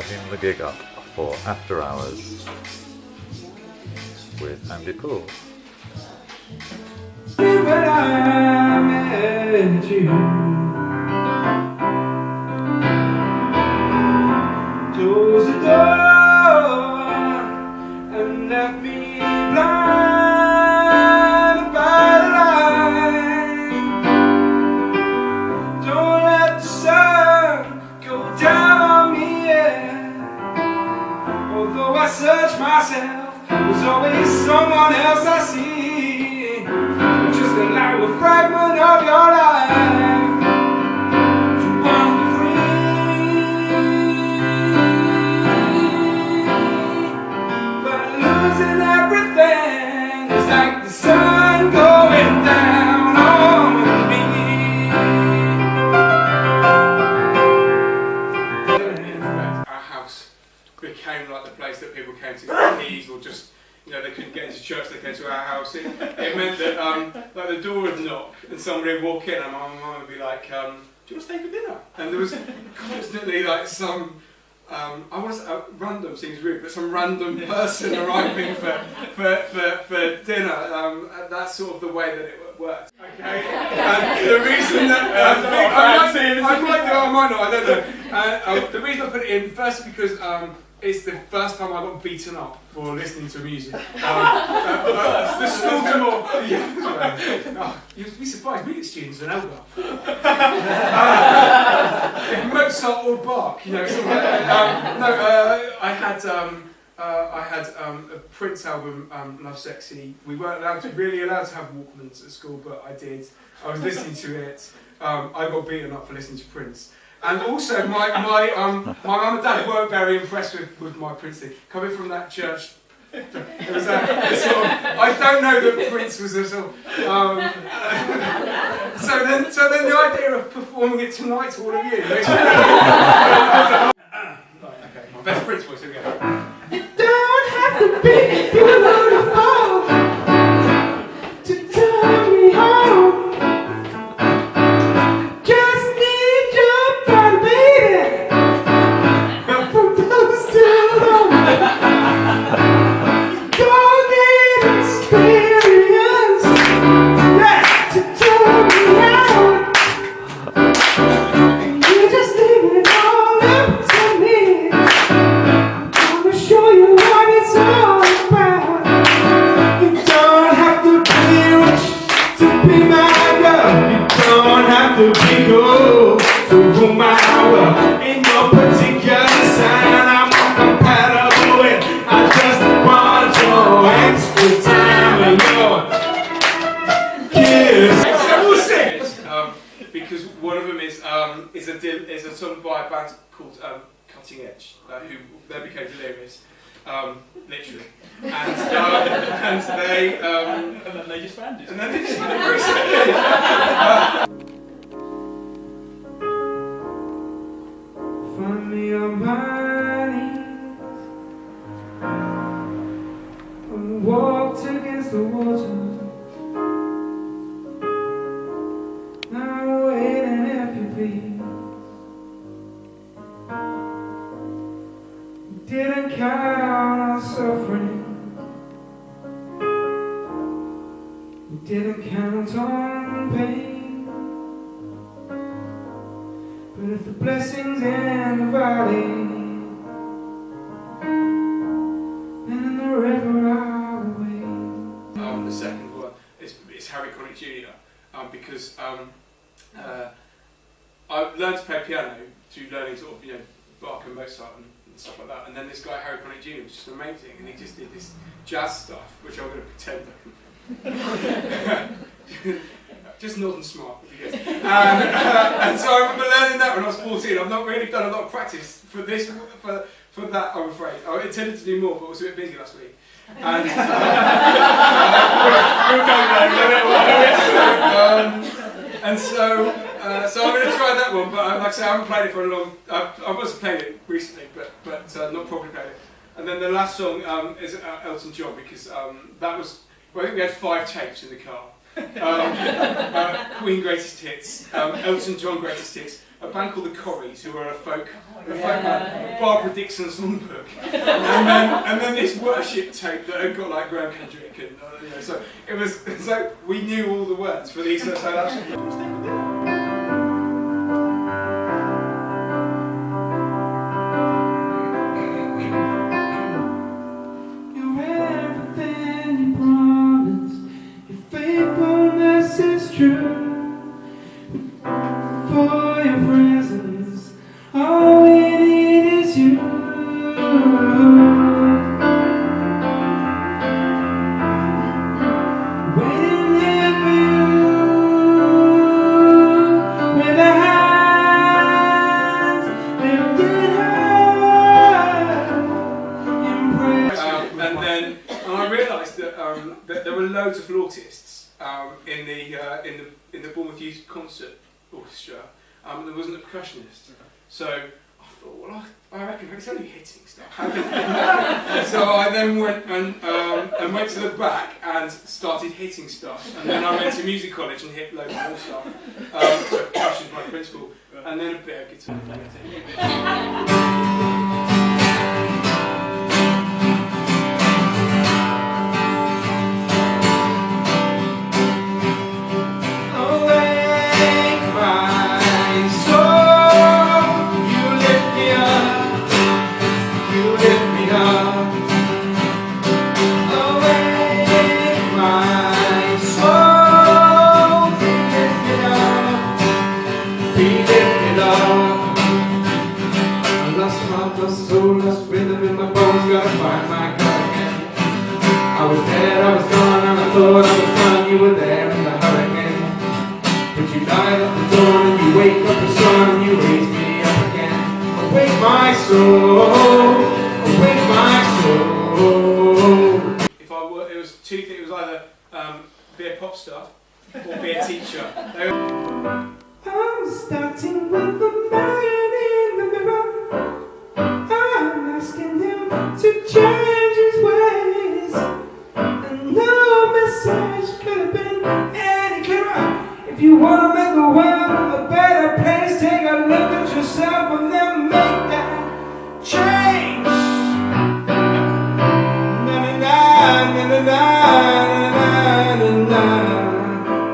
setting the gig up for After Hours with Andy Poole. When I met you, closed the door and left me blind by the light. Don't let the sun go down on me yet. Although I search myself, there's always someone else I see. Just allow a fragment of your life to wander free. But losing everything is like the sun going down on me. In fact, our house became like the place that people came to for keys, or just, you know, they couldn't get into church, they came to our house. It meant that like the door would knock and somebody would walk in and my mum would be like, do you want to stay for dinner? And there was constantly like some, random, seems rude, but some random person arriving for dinner. That's sort of the way that it worked. Okay? And the reason that, I might do, I might not, I don't know. The reason I put it in, first because it's the first time I got beaten up for listening to music. The school tomorrow. You'd be surprised, music students an elder. Mozart or Bach, you know. I had a Prince album, Love Sexy. We weren't really allowed to have Walkmans at school, but I did. I was listening to it. I got beaten up for listening to Prince. And also, my mum and dad weren't very impressed with my Prince thing. Coming from that church, it was a sort of, I don't know that Prince was a sort of, so then the idea of performing it tonight to all of you. Right, okay, my best Prince voice, here we go. You don't have to be beautiful to turn me home. Because one of them is a song by a band called Cutting Edge, who then became Delirious, literally, and then they just banned it. And then they just find me on my knees and walked against the water. Didn't count on suffering. We didn't count on pain. But if the blessings in the valley and in the river are away. The second one is Harry Connick Jr. Because I learned to play piano through learning sort of, you know, Bach and Mozart and stuff like that, and then this guy Harry Connick Jr. was just amazing, and he just did this jazz stuff, which I'm going to pretend I can. Just nod and smart, if you guess. And so I remember learning that when I was 14. I've not really done a lot of practice for this, for that, I'm afraid. I intended to do more, but I was a bit busy last week. And so I'm going to try that one, but like I say, I haven't played it for a long. I was playing it recently, but not properly played it. And then the last song is Elton John, because that was. Well, I think we had 5 tapes in the car, Queen Greatest Hits, Elton John Greatest Hits, a band called the Corries, who are a folk band, Barbara Dixon songbook, and then this worship tape that had got like Graham Kendrick, and so it was. So we knew all the words for these. So that's. True for your presence, all we need is you. Waiting there for you, with our hands lifted high in prayer. And I realised that there were loads of flautists. In the Bournemouth Youth Concert Orchestra, there wasn't a percussionist, so I thought, well, I reckon it's only hitting stuff. So I then went and went to the back and started hitting stuff, and then I went to music college and hit loads more stuff. Percussion was my principal, and then a bit of guitar playing. You were there in the hurricane, but you died at the dawn and you wake up the sun and you raise me up again. Awake my soul, awake my soul. If I were, it was two things. It was either be a pop star or be a teacher. I'm starting with the man in the mirror. I'm asking him to change his ways, and no message could have been any clearer. If you want to make the world a better place, take a look at yourself and then make that change. Na na na na na na na na.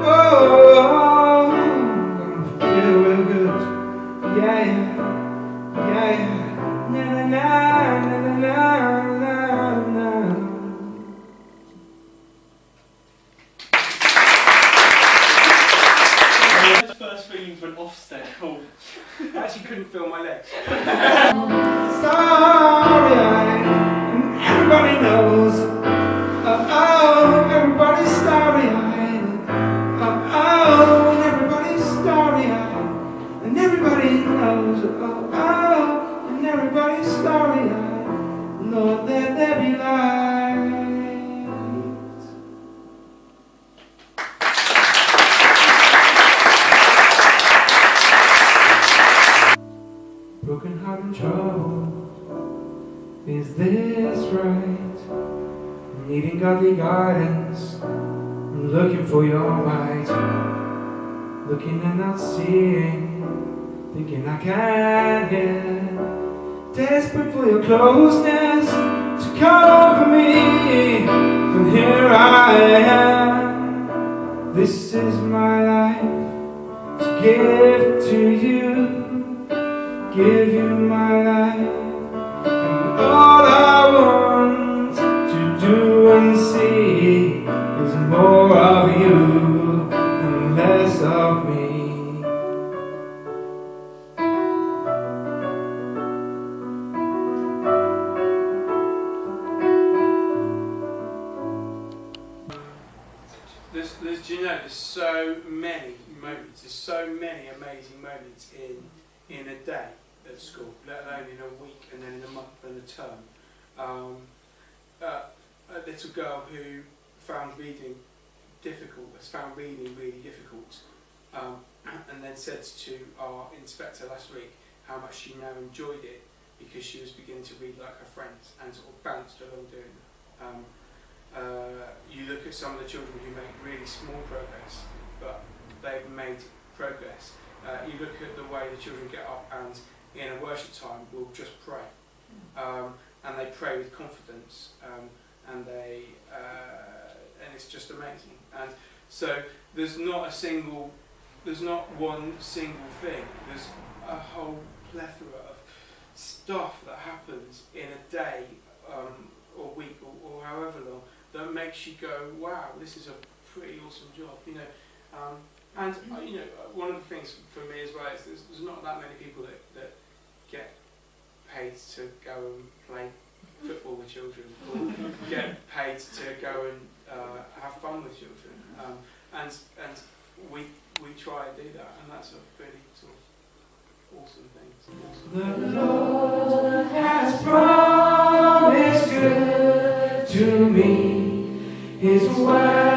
Oh, feel real good. Yeah, yeah, yeah. Na na na na na na na. First feelings went off stage. Oh. I actually couldn't feel my legs. Starry-eyed, and everybody knows. Oh, everybody's starry-eyed. Oh, and everybody's starry-eyed, and everybody knows. Oh, and everybody's starry-eyed. Lord, let there be light. Broken heart and trouble, is this right? Needing godly guidance, looking for your might. Looking and not seeing, thinking I can't get. Desperate for your closeness to cover me. And here I am, this is my life to give to you. Give you my life, and all I want to do and see is more of you and less of me. There's so many moments, there's so many amazing moments in a day at school, let alone in a week and then in a month and a term. A little girl who found reading difficult, has found reading really difficult, and then said to our inspector last week how much she now enjoyed it because she was beginning to read like her friends and sort of bounced along doing that. you look at some of the children who make really small progress, but they've made progress. You look at the way the children get up and in a worship time will just pray, and they pray with confidence, and it's just amazing. And so there's not one single thing. There's a whole plethora of stuff that happens in a day or week or however long that makes you go, wow, this is a pretty awesome job, you know. And you know, one of the things for me as well is there's not that many people that get paid to go and play football with children, or get paid to go and have fun with children, and we try and do that, and that's a really sort of awesome thing. The Lord has promised good to me. His word